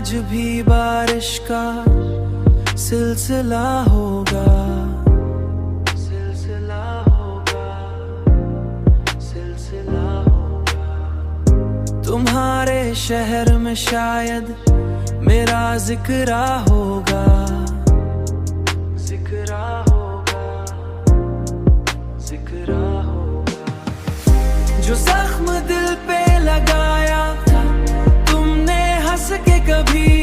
आज भी बारिश का सिलसिला होगा, सिलसिला होगा, सिलसिला होगा। तुम्हारे शहर में शायद मेरा जिक्रा होगा, जिक्रा होगा, जिक्रा होगा। जो जख्म दिल पे लगाया था तुमने हंस के कभी,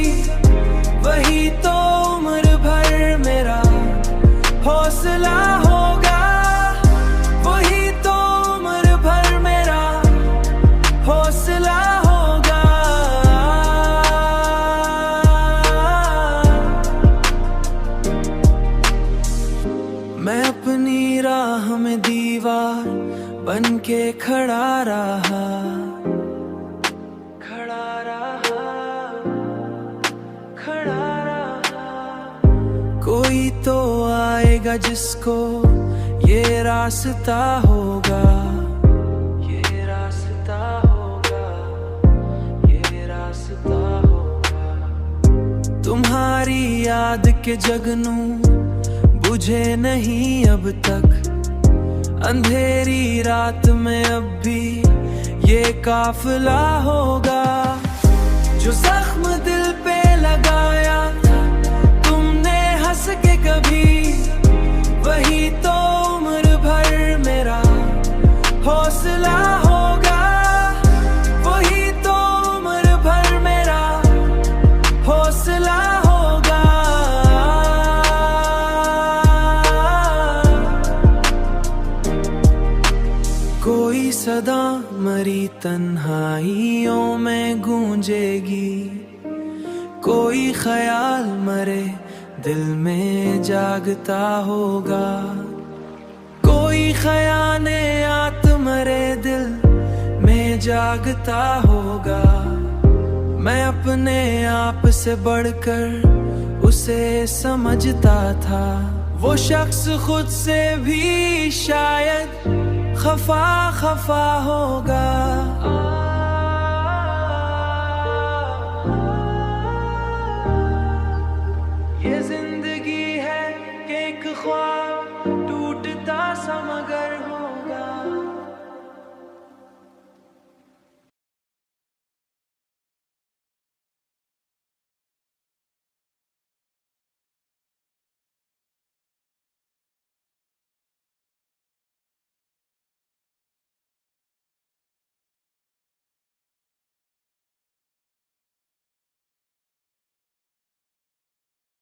वही तो उम्र भर मेरा हौसला होगा, वही तो उम्र भर मेरा हौसला होगा। मैं अपनी राह में दीवार बन के खड़ा रहा, खड़ा रहा, खड़ा रहा। कोई तो आएगा जिसको ये रास्ता होगा, ये रास्ता होगा, ये रास्ता होगा। तुम्हारी याद के जगनू बुझे नहीं अब तक, अंधेरी रात में अब भी ये काफिला होगा। जो जख्म दिल पे लगाया था तुमने हंस के कभी, वही तो उम्र भर मेरा हौसला होगा, वही तो उम्र भर मेरा हौसला होगा। कोई सदा मरी तन्हाइयों में गूंजेगी, कोई ख्याल मरे दिल में जागता होगा, कोई ख्याने आत मरे दिल में जागता होगा। मैं अपने आप से बढ़कर उसे समझता था, वो शख्स खुद से भी शायद खफा खफा होगा।